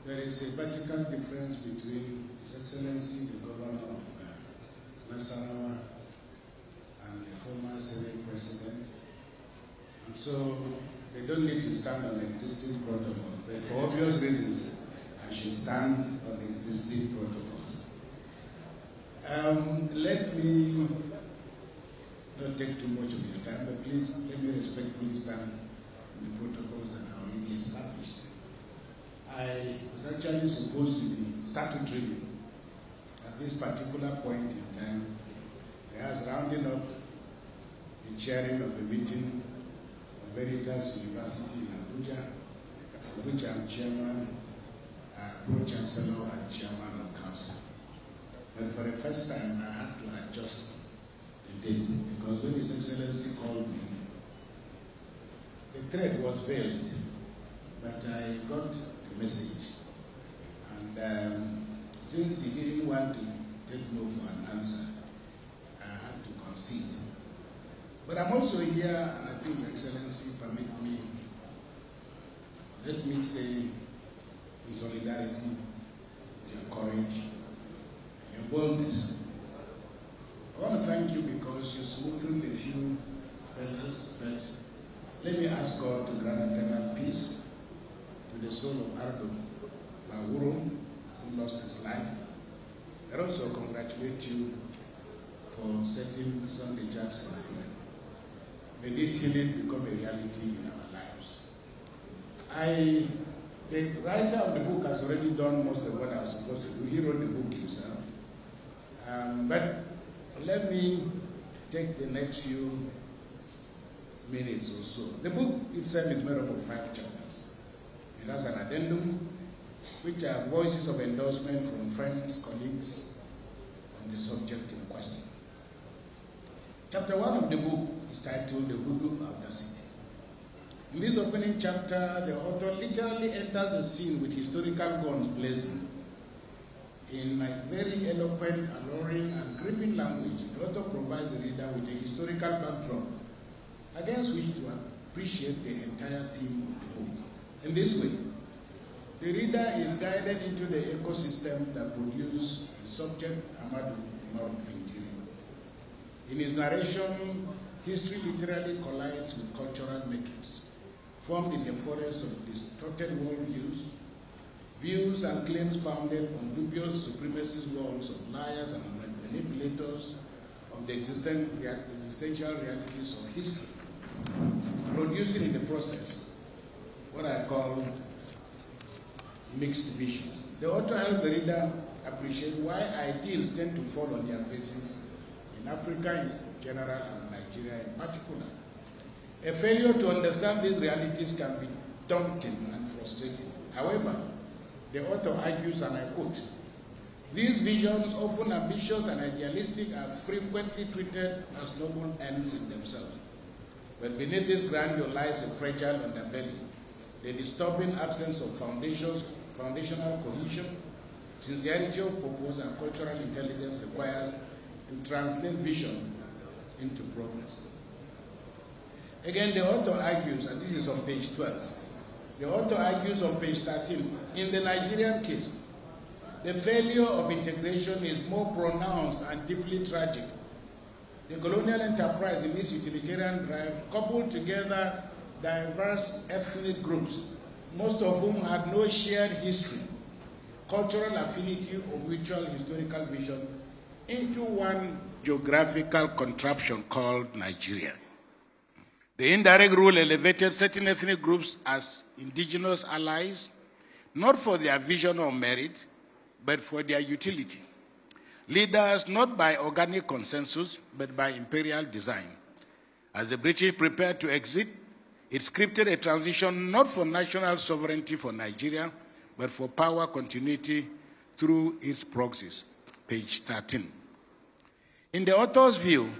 there is a vertical difference between His Excellency the Governor of Nasarawa and the former Senate President. And so they don't need to stand on the existing protocol. But for obvious reasons, I should stand on the existing protocols. Let me not take too much of your time, but please let me respectfully stand on the protocols that are already established. I was actually supposed to be statutory at this particular point in time. I was rounding up the chairing of a meeting of Veritas University in Abuja, of which I'm chairman, pro-chancellor, and chairman of council. But for the first time, I had to adjust the date because when His Excellency called me, the thread was veiled, but I got the message. And since he didn't want to take no for an answer, I had to concede. But I'm also here, and I think Your Excellency permit me, let me say in solidarity, your courage, your boldness. I want to thank you because you smoothened a few feathers, but let me ask God to grant eternal peace to the soul of Ardo Bawuro, who lost his life. I also congratulate you for setting Sunday Jackson free. May this healing become a reality in our lives. The writer of the book has already done most of what I was supposed to do. He wrote the book himself. But let me take the next few minutes or so. The book itself is made up of 5 chapters. It has an addendum, which are voices of endorsement from friends, colleagues on the subject in question. Chapter 1 of the book is titled The Voodoo of the City. In this opening chapter, the author literally enters the scene with historical guns blazing. In a very eloquent, alluring, and gripping language, the author provides the reader with a historical backdrop against which to appreciate the entire theme of the book. In this way, the reader is guided into the ecosystem that produced the subject Amadou Fintiri. In his narration, history literally collides with cultural makings, formed in the forest of distorted worldviews, views and claims founded on dubious supremacist walls of liars and manipulators of the existential realities of history, producing in the process what I call mixed visions. The author helps the reader appreciate why ideals tend to fall on their faces in Africa in general and Nigeria in particular. A failure to understand these realities can be daunting and frustrating. However, the author argues, and I quote, "These visions, often ambitious and idealistic, are frequently treated as noble ends in themselves. But beneath this grandeur lies a fragile underbelly, the disturbing absence of foundational cohesion, sincerity of purpose, and cultural intelligence requires to translate vision into progress." Again, the author argues, and this is on page 12, the author argues on page 13, in the Nigerian case, the failure of integration is more pronounced and deeply tragic. The colonial enterprise in its utilitarian drive coupled together diverse ethnic groups, most of whom had no shared history, cultural affinity, or mutual historical vision, into one geographical contraption called Nigeria. The indirect rule elevated certain ethnic groups as indigenous allies, not for their vision or merit, but for their utility. Leaders not by organic consensus, but by imperial design. As the British prepared to exit, it scripted a transition not for national sovereignty for Nigeria, but for power continuity through its proxies. Page 13. In the author's view,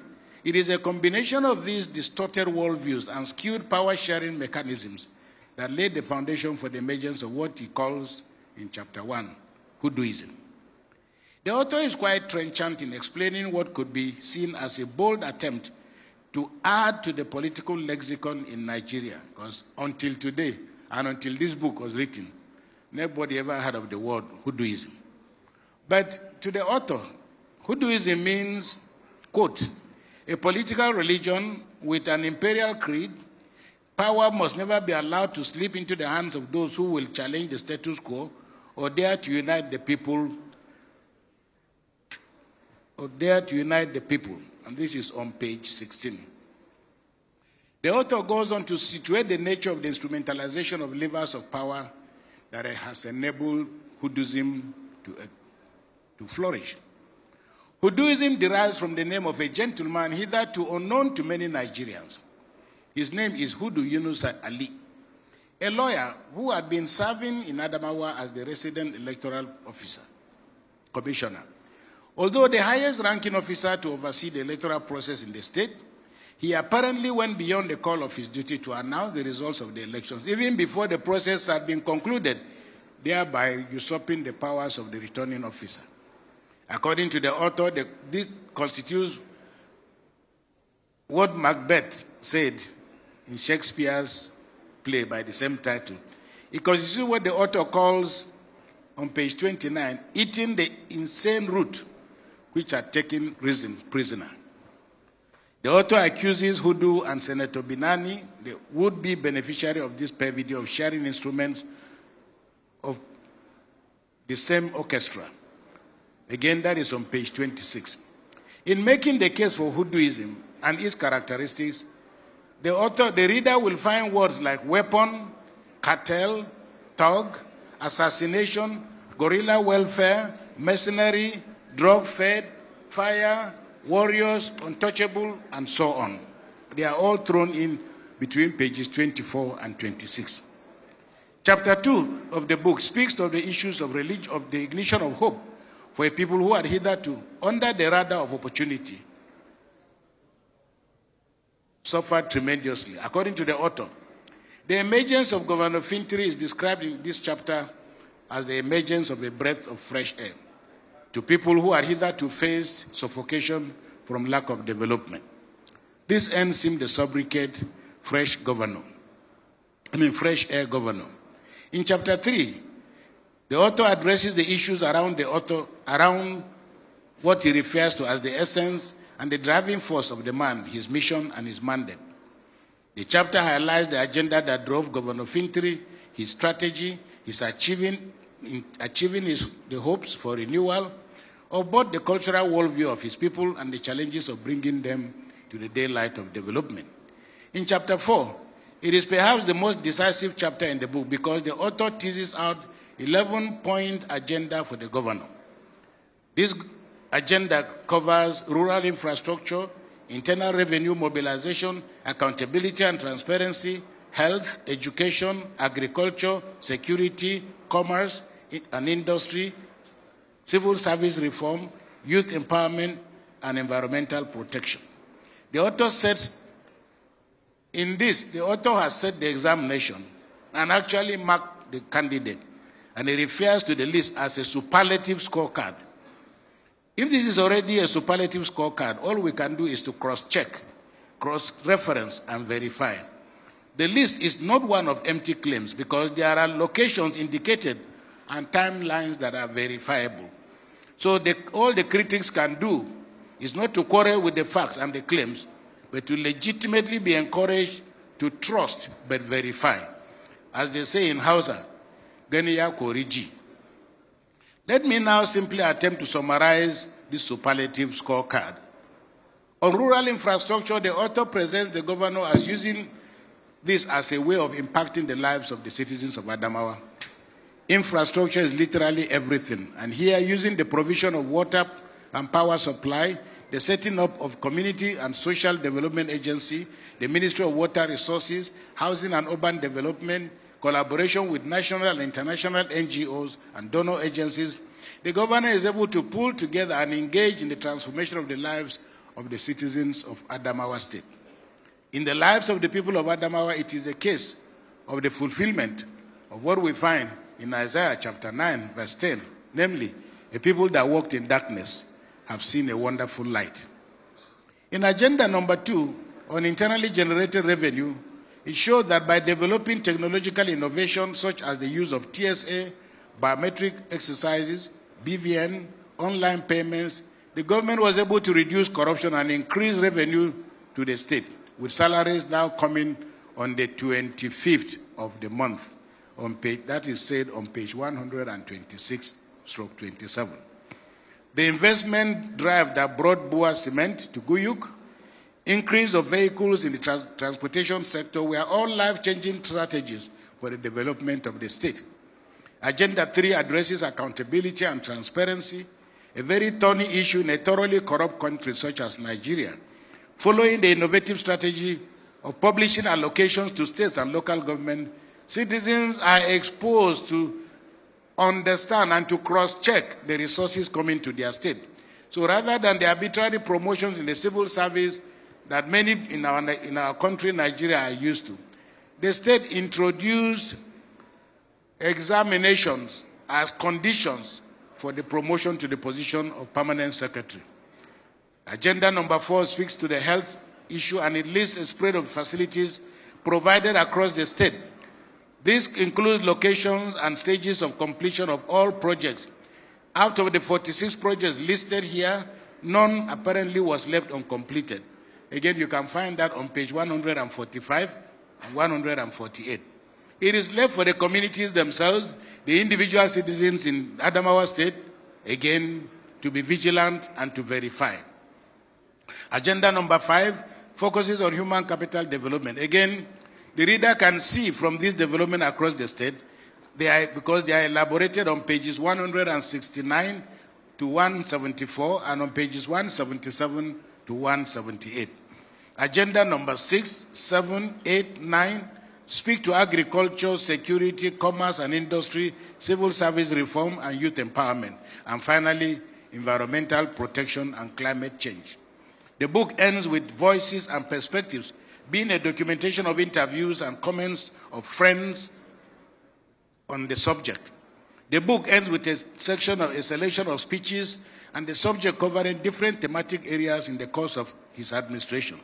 it is a combination of these distorted worldviews and skewed power-sharing mechanisms that laid the foundation for the emergence of what he calls, in chapter 1, hoodooism. The author is quite trenchant in explaining what could be seen as a bold attempt to add to the political lexicon in Nigeria, because until today, and until this book was written, Nobody ever heard of the word hoodooism. But to the author, hoodooism means, quote, a political religion with an imperial creed. Power must never be allowed to slip into the hands of those who will challenge the status quo or dare to unite the people. And this is on page 16. The author goes on to situate the nature of the instrumentalization of levers of power that has enabled hoodooism to flourish. Hoodooism derives from the name of a gentleman hitherto unknown to many Nigerians. His name is Hudu Yunus Ali, a lawyer who had been serving in Adamawa as the resident electoral commissioner. Although the highest ranking officer to oversee the electoral process in the state, he apparently went beyond the call of his duty to announce the results of the elections, even before the process had been concluded, thereby usurping the powers of the returning officer. According to the author, this constitutes what Macbeth said in Shakespeare's play by the same title. It constitutes what the author calls, on page 29, eating the insane root which had taken reason prisoner. The author accuses Hudu and Senator Binani, the would-be beneficiary of this perfidy, of sharing instruments of the same orchestra. Again, that is on page 26. In making the case for Huduism and its characteristics, the reader will find words like weapon, cartel, thug, assassination, guerrilla welfare, mercenary, drug-fed, fire, warriors, untouchable, and so on. They are all thrown in between pages 24 and 26. Chapter 2 of the book speaks of the issues of religion, of the ignition of hope for a people who had hitherto, under the radar of opportunity, suffered tremendously. According to the author, the emergence of Governor Fintiri is described in this chapter as the emergence of a breath of fresh air to people who had hitherto faced suffocation from lack of development. This end seemed the sobriquet fresh air governor. In chapter 3, the author addresses the issues around what he refers to as the essence and the driving force of the man, his mission and his mandate. The chapter highlights the agenda that drove Governor Fintiri, his strategy, his achieving the hopes for renewal of both the cultural worldview of his people and the challenges of bringing them to the daylight of development. In chapter 4, it is perhaps the most decisive chapter in the book because the author teases out 11-point agenda for the governor. This agenda covers rural infrastructure, internal revenue mobilization, accountability and transparency, health, education, agriculture, security, commerce and industry, civil service reform, youth empowerment, and environmental protection. The author has set the examination and actually marked the candidate, and he refers to the list as a superlative scorecard. If this is already a superlative scorecard, all we can do is to cross-check, cross-reference, and verify. The list is not one of empty claims because there are locations indicated and timelines that are verifiable. So all the critics can do is not to quarrel with the facts and the claims, but to legitimately be encouraged to trust but verify. As they say in Hausa, Ganiya Koriji. Let me now simply attempt to summarize this superlative scorecard. On rural infrastructure, the author presents the governor as using this as a way of impacting the lives of the citizens of Adamawa. Infrastructure is literally everything, and here using the provision of water and power supply, the setting up of community and social development agency, the Ministry of Water Resources, Housing and Urban Development, collaboration with national and international NGOs and donor agencies, the governor is able to pull together and engage in the transformation of the lives of the citizens of Adamawa State. In the lives of the people of Adamawa, it is a case of the fulfillment of what we find in Isaiah chapter 9, verse 10, namely, a people that walked in darkness have seen a wonderful light. In agenda number 2, on internally generated revenue, it showed that by developing technological innovation such as the use of TSA, biometric exercises, BVN, online payments, the government was able to reduce corruption and increase revenue to the state, with salaries now coming on the 25th of the month. That is said on page 126/27. The investment drive that brought Bua Cement to Guyuk, increase of vehicles in the transportation sector were all life-changing strategies for the development of the state. Agenda 3 addresses accountability and transparency, a very thorny issue in a thoroughly corrupt country such as Nigeria. Following the innovative strategy of publishing allocations to states and local government, citizens are exposed to understand and to cross-check the resources coming to their state. So rather than the arbitrary promotions in the civil service that many in our country, Nigeria, are used to, the state introduced examinations as conditions for the promotion to the position of permanent secretary. Agenda number 4 speaks to the health issue, and it lists a spread of facilities provided across the state. This includes locations and stages of completion of all projects. Out of the 46 projects listed here, none apparently was left uncompleted. Again, you can find that on page 145 and 148. It is left for the communities themselves, the individual citizens in Adamawa State, again, to be vigilant and to verify. Agenda number 5 focuses on human capital development. Again, the reader can see from this development across the state, because they are elaborated on pages 169 to 174 and on pages 177 to 178. Agenda number 6, 7, 8, 9 speak to agriculture, security, commerce and industry, civil service reform and youth empowerment, and finally, environmental protection and climate change. The book ends with voices and perspectives, being a documentation of interviews and comments of friends on the subject. The book ends with a selection of speeches and the subject covering different thematic areas in the course of his administration.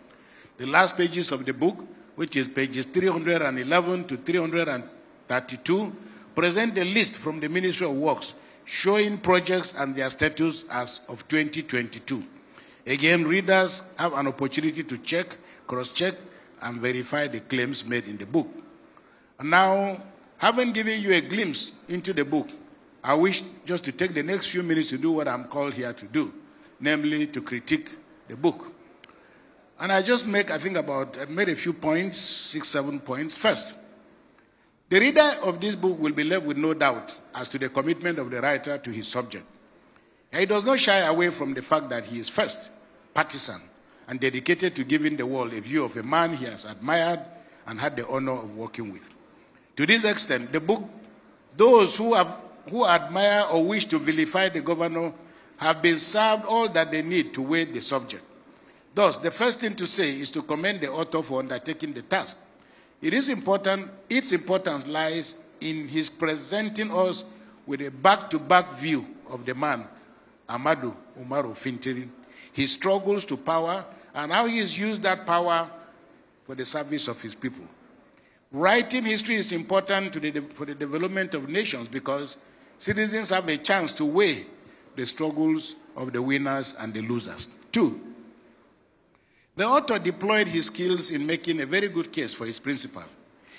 The last pages of the book, which is pages 311 to 332, present a list from the Ministry of Works showing projects and their status as of 2022. Again, readers have an opportunity to check, cross-check, and verify the claims made in the book. And now, having given you a glimpse into the book, I wish just to take the next few minutes to do what I'm called here to do, namely to critique the book. And I just made a few points, 6, 7 points. First, the reader of this book will be left with no doubt as to the commitment of the writer to his subject. He does not shy away from the fact that he is first partisan and dedicated to giving the world a view of a man he has admired and had the honor of working with. To this extent, the book, those who admire or wish to vilify the governor have been served all that they need to weigh the subject. Thus, the first thing to say is to commend the author for undertaking the task. Its importance lies in his presenting us with a back-to-back view of the man, Ahmadu Umaru Fintiri, his struggles to power, and how he has used that power for the service of his people. Writing history is important for the development of nations because citizens have a chance to weigh the struggles of the winners and the losers. 2, the author deployed his skills in making a very good case for his principal.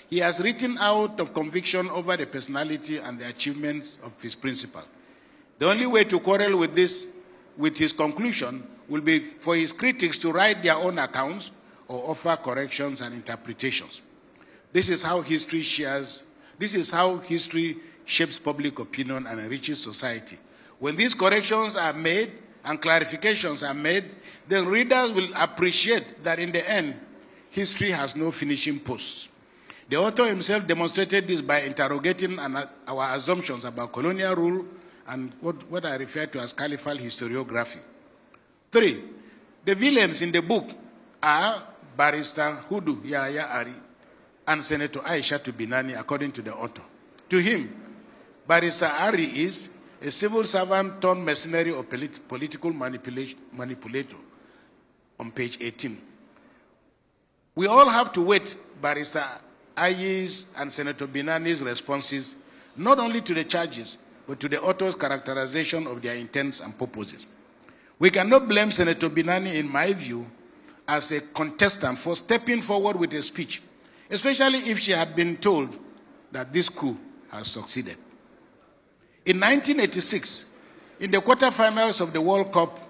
He has written out of conviction over the personality and the achievements of his principal. The only way to quarrel with his conclusion will be for his critics to write their own accounts or offer corrections and interpretations. This is how history shapes public opinion and enriches society. When these corrections are made and clarifications are made, then readers will appreciate that in the end, history has no finishing posts. The author himself demonstrated this by interrogating our assumptions about colonial rule and what I refer to as caliphal historiography. 3, the villains in the book are Barrister Hudu Yahya Ari and Senator Aishatu Binani, according to the author. To him, Barrister Ari is a civil servant turned mercenary or political manipulator, on page 18. We all have to wait Barrister Ayi's and Senator Binani's responses not only to the charges, but to the author's characterization of their intents and purposes. We cannot blame Senator Binani, in my view, as a contestant for stepping forward with a speech, especially if she had been told that this coup has succeeded. In 1986, in the quarterfinals of the World Cup,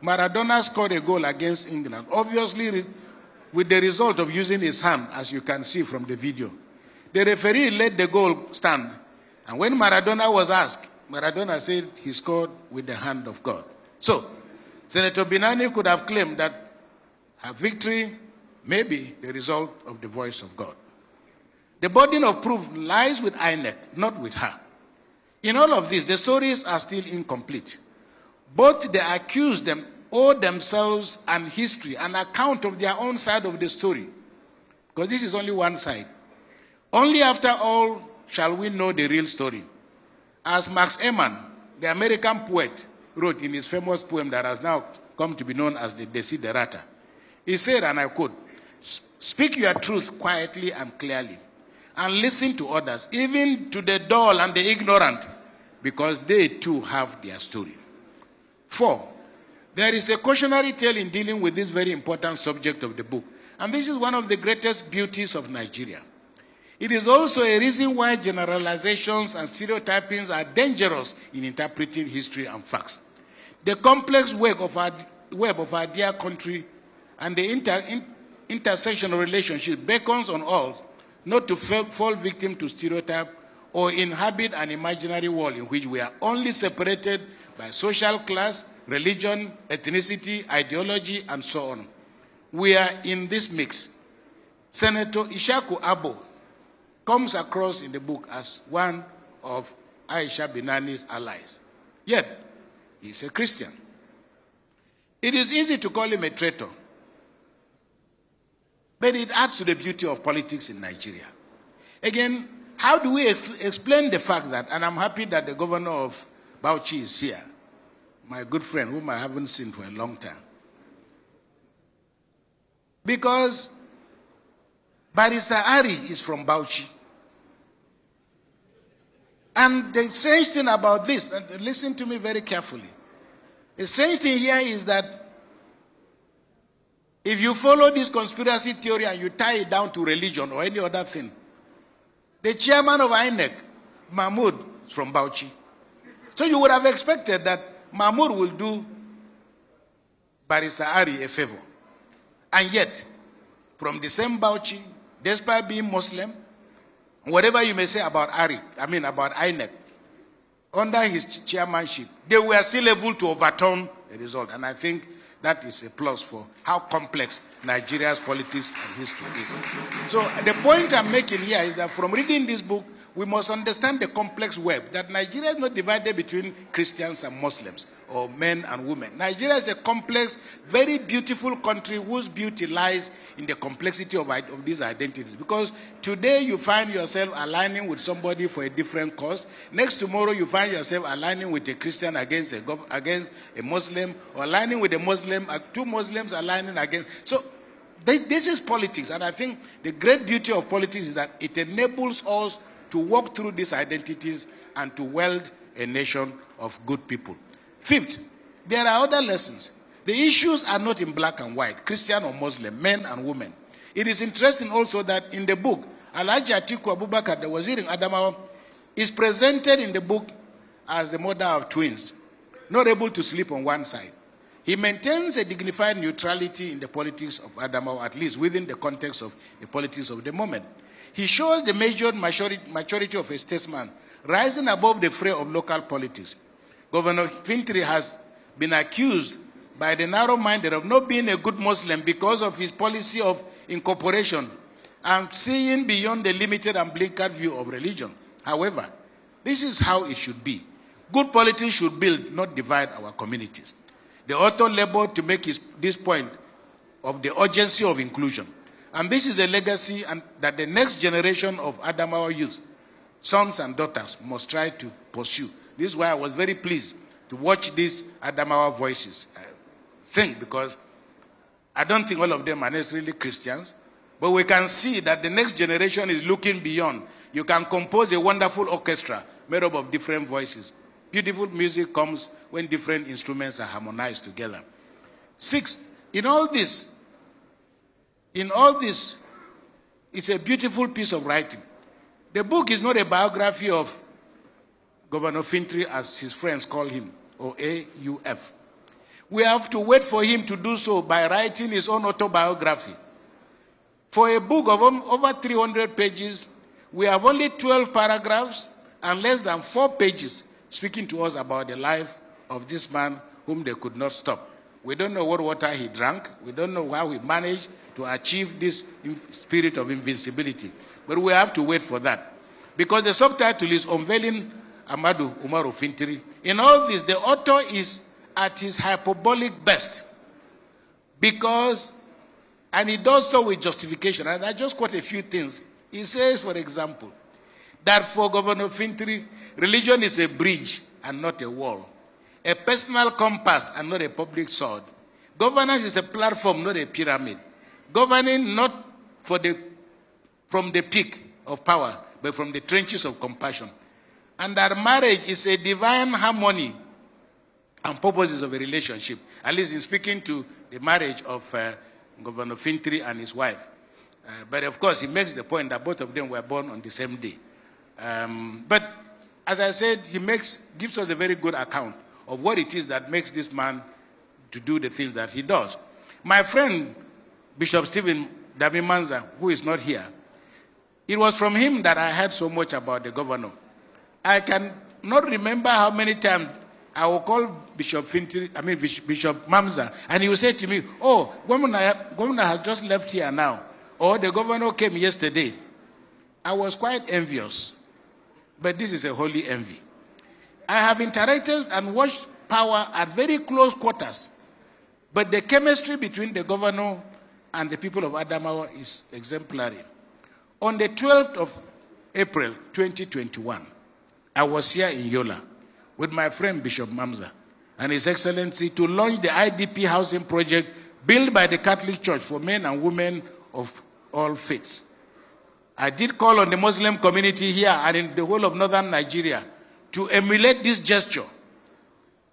Maradona scored a goal against England, obviously with the result of using his hand, as you can see from the video. The referee let the goal stand, and when Maradona was asked, Maradona said he scored with the hand of God. So, Senator Binani could have claimed that her victory may be the result of the voice of God. The burden of proof lies with INEC, not with her. In all of this, the stories are still incomplete. Both the accused owe themselves and history an account of their own side of the story, because this is only one side. Only after all shall we know the real story. As Max Ehrmann, the American poet, wrote in his famous poem that has now come to be known as the Desiderata, he said, and I quote, "Speak your truth quietly and clearly, and listen to others, even to the dull and the ignorant, because they too have their story." 4, there is a cautionary tale in dealing with this very important subject of the book, and this is one of the greatest beauties of Nigeria. It is also a reason why generalizations and stereotypings are dangerous in interpreting history and facts. The complex web of our dear country and the intersection of relationship beckons on all not to fall victim to stereotype or inhabit an imaginary world in which we are only separated by social class, religion, ethnicity, ideology, and so on. We are in this mix. Senator Ishaku Abo comes across in the book as one of Aisha Binani's allies. Yet, he's a Christian. It is easy to call him a traitor, but it adds to the beauty of politics in Nigeria. Again, how do we explain the fact that, and I'm happy that the governor of Bauchi is here, my good friend, whom I haven't seen for a long time. Because Barrister Ari is from Bauchi. And the strange thing about this, and listen to me very carefully, the strange thing here is that if you follow this conspiracy theory and you tie it down to religion or any other thing, the chairman of INEC, Mahmoud, is from Bauchi. So you would have expected that Mahmoud will do Barrister Ari a favor. And yet, from the same Bauchi, despite being Muslim, whatever you may say about about INEC, under his chairmanship, they were still able to overturn the result. And I think that is a plus for how complex Nigeria's politics and history is. So the point I'm making here is that from reading this book, we must understand the complex web, that Nigeria is not divided between Christians and Muslims, or men and women. Nigeria is a complex, very beautiful country whose beauty lies in the complexity of these identities. Because today you find yourself aligning with somebody for a different cause. Next tomorrow you find yourself aligning with a Christian against a Muslim, or aligning with a Muslim, two Muslims aligning against. So this is politics, and I think the great beauty of politics is that it enables us to walk through these identities and to weld a nation of good people. 5th, there are other lessons. The issues are not in black and white, Christian or Muslim, men and women. It is interesting also that in the book, Alhaji Atiku Abubakar, the Wazir in Adamawa, is presented in the book as the mother of twins, not able to sleep on one side. He maintains a dignified neutrality in the politics of Adamawa, at least within the context of the politics of the moment. He shows the measured maturity of a statesman, rising above the fray of local politics. Governor Fintiri has been accused by the narrow-minded of not being a good Muslim because of his policy of incorporation and seeing beyond the limited and blinkered view of religion. However, this is how it should be. Good politics should build, not divide our communities. The author labored to make this point of the urgency of inclusion. And this is a legacy that the next generation of Adamawa youth, sons and daughters, must try to pursue. This is why I was very pleased to watch these Adamawa voices sing, because I don't think all of them are necessarily Christians, but we can see that the next generation is looking beyond. You can compose a wonderful orchestra, made up of different voices. Beautiful music comes when different instruments are harmonized together. Sixth, in all this, it's a beautiful piece of writing. The book is not a biography of Governor Fintiri, as his friends call him, or AUF. We have to wait for him to do so by writing his own autobiography. For a book of over 300 pages, we have only 12 paragraphs and less than 4 pages speaking to us about the life of this man whom they could not stop. We don't know what water he drank. We don't know how he managed to achieve this spirit of invincibility. But we have to wait for that. Because the subtitle is Unveiling Ahmadu Umaru Fintiri. In all this, the author is at his hyperbolic best. Because, and he does so with justification. And I just quote a few things. He says, for example, that for Governor Fintiri, religion is a bridge and not a wall. A personal compass and not a public sword. Governance is a platform, not a pyramid. Governing not from the peak of power, but from the trenches of compassion. And that marriage is a divine harmony and purposes of a relationship. At least in speaking to the marriage of Governor Fintiri and his wife. But of course, he makes the point that both of them were born on the same day. But as I said, he gives us a very good account of what it is that makes this man to do the things that he does. My friend, Bishop Stephen Damimanza, who is not here, it was from him that I heard so much about the governor. I can not remember how many times I will call Bishop Mamza, and he will say to me, oh, governor has just left here now, or the governor came yesterday. I was quite envious, but this is a holy envy. I have interacted and watched power at very close quarters, but the chemistry between the governor and the people of Adamawa is exemplary. On the 12th of April 2021, I was here in Yola with my friend Bishop Mamza and His Excellency to launch the IDP housing project built by the Catholic Church for men and women of all faiths. I did call on the Muslim community here and in the whole of northern Nigeria to emulate this gesture.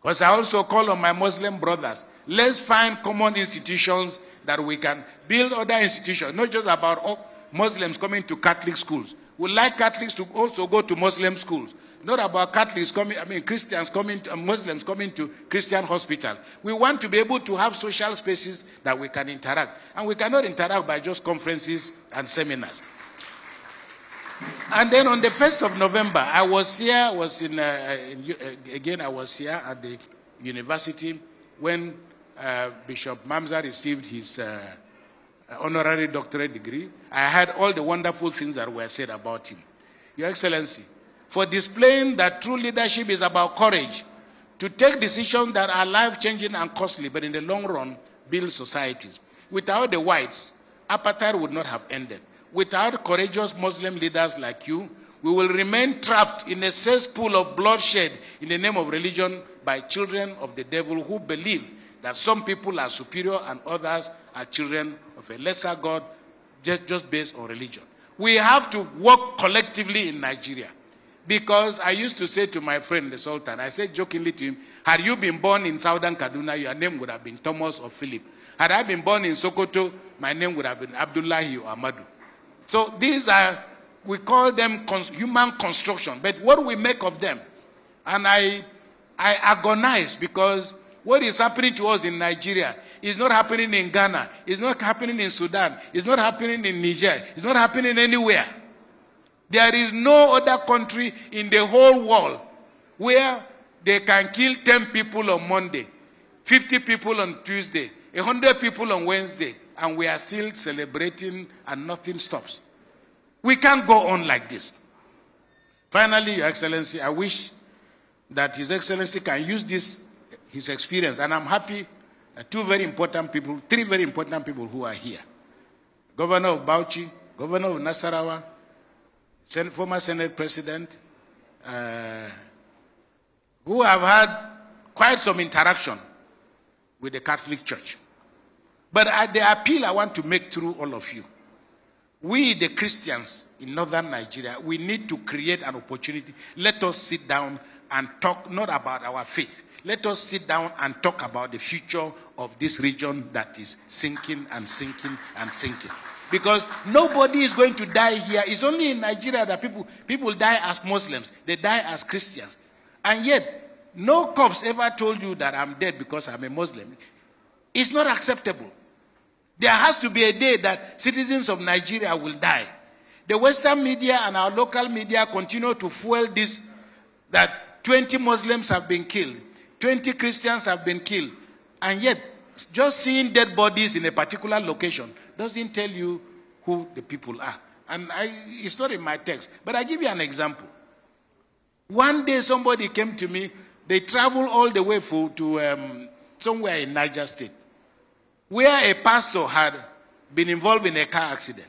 Because I also call on my Muslim brothers, let's find common institutions that we can build other institutions, not just about all Muslims coming to Catholic schools. We like Catholics to also go to Muslim schools. Not about Catholics coming, Christians coming, Muslims coming to Christian hospital. We want to be able to have social spaces that we can interact. And we cannot interact by just conferences and seminars. And then on the 1st of November, I was here at the university when Bishop Mamza received his honorary doctorate degree. I heard all the wonderful things that were said about him. Your Excellency, for displaying that true leadership is about courage, to take decisions that are life-changing and costly, but in the long run, build societies. Without the whites, apartheid would not have ended. Without courageous Muslim leaders like you, we will remain trapped in a cesspool of bloodshed in the name of religion by children of the devil who believe that some people are superior and others are children of a lesser God just based on religion. We have to work collectively in Nigeria. Because I used to say to my friend, the Sultan, I said jokingly to him, had you been born in southern Kaduna, your name would have been Thomas or Philip. Had I been born in Sokoto, my name would have been Abdullahi or Ahmadu. So these are, we call them human construction, but what do we make of them? And I agonize because what is happening to us in Nigeria is not happening in Ghana, it's not happening in Sudan, it's not happening in Niger, it's not happening anywhere. There is no other country in the whole world where they can kill 10 people on Monday, 50 people on Tuesday, 100 people on Wednesday, and we are still celebrating and nothing stops. We can't go on like this. Finally, Your Excellency, I wish that His Excellency can use his experience, and I'm happy that three very important people who are here. Governor of Bauchi, Governor of Nasarawa, former Senate President, who have had quite some interaction with the Catholic Church. But the appeal I want to make through all of you, We, the Christians in northern Nigeria, we need to create an opportunity. Let us sit down and talk not about our faith. Let us sit down and talk about the future of this region that is sinking and sinking and sinking. Because nobody is going to die here. It's only in Nigeria that people die as Muslims. They die as Christians. And yet, no cops ever told you that I'm dead because I'm a Muslim. It's not acceptable. There has to be a day that citizens of Nigeria will die. The Western media and our local media continue to fuel this, that 20 Muslims have been killed, 20 Christians have been killed, and yet just seeing dead bodies in a particular location doesn't tell you who the people are. And it's not in my text, but I give you an example. One day somebody came to me, they traveled all the way to somewhere in Niger State, where a pastor had been involved in a car accident.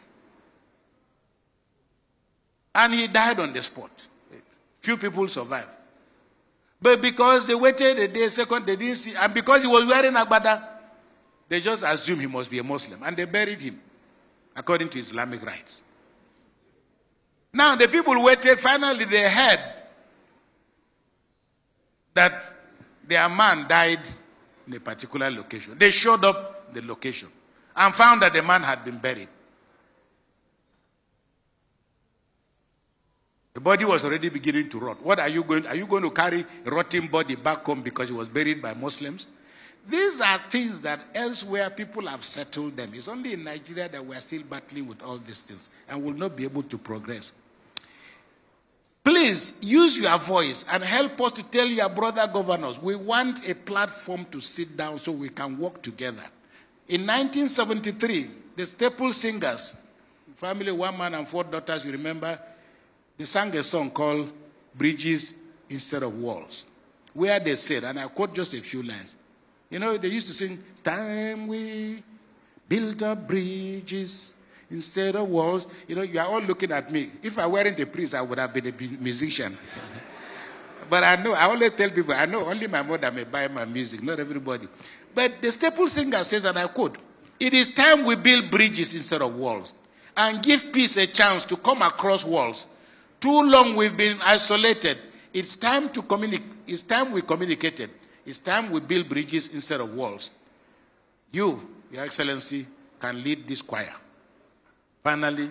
And he died on the spot. Few people survived. But because they waited a day, second, they didn't see, and because he was wearing agbada, they just assumed he must be a Muslim, and they buried him according to Islamic rites. Now the people waited, finally they heard that their man died in a particular location. They showed up the location and found that the man had been buried. The body was already beginning to rot. What are you going to carry a rotting body back home because he was buried by Muslims? These are things that elsewhere people have settled them. It's only in Nigeria that we are still battling with all these things and will not be able to progress. Please use your voice and help us to tell your brother governors we want a platform to sit down so we can work together. In 1973, the staple singers, family, one man and 4 daughters, you remember, they sang a song called Bridges Instead of Walls, where they said, and I quote just a few lines, you know, they used to sing, time we built up bridges instead of walls. You know, you are all looking at me. If I weren't a priest, I would have been a musician. But I know, I always tell people, I know only my mother may buy my music, not everybody. But the staple singer says, and I quote, it is time we build bridges instead of walls and give peace a chance to come across walls. Too long we've been isolated. It's time to communicate. It's time we communicated. It's time we build bridges instead of walls. You, Your Excellency, can lead this choir. Finally,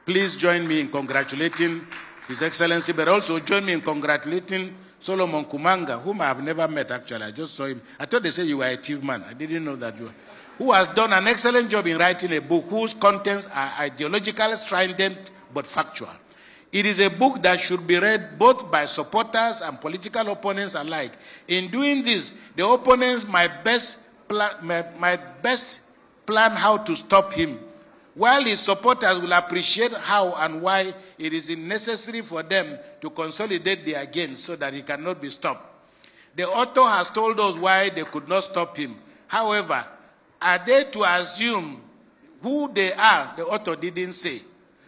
please join me in congratulating His Excellency, but also join me in congratulating Solomon Kumanga, whom I have never met actually. I just saw him. I thought they said you were a chief man. I didn't know that you were. Who has done an excellent job in writing a book whose contents are ideologically strident but factual. It is a book that should be read both by supporters and political opponents alike. In doing this, the opponents might best plan how to stop him, while his supporters will appreciate how and why it is necessary for them to consolidate their gains so that he cannot be stopped. The author has told us why they could not stop him. However, are they to assume who they are? The author didn't say.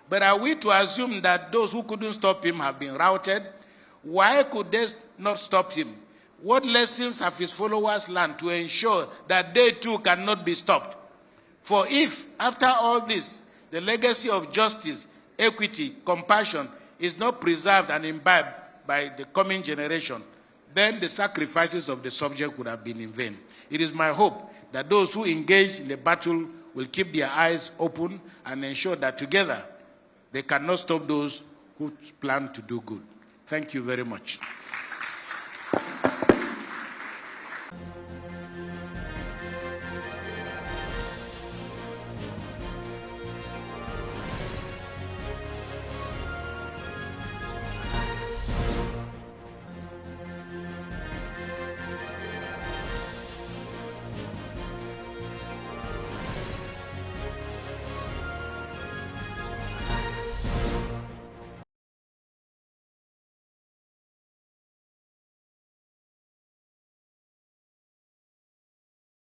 But are we to assume that those who couldn't stop him have been routed? Why could they not stop him? What lessons have his followers learned to ensure that they too cannot be stopped? For if, after all this, the legacy of justice, equity, compassion is not preserved and imbibed by the coming generation, then the sacrifices of the subject would have been in vain. It is my hope that those who engage in the battle will keep their eyes open and ensure that together they cannot stop those who plan to do good. Thank you very much.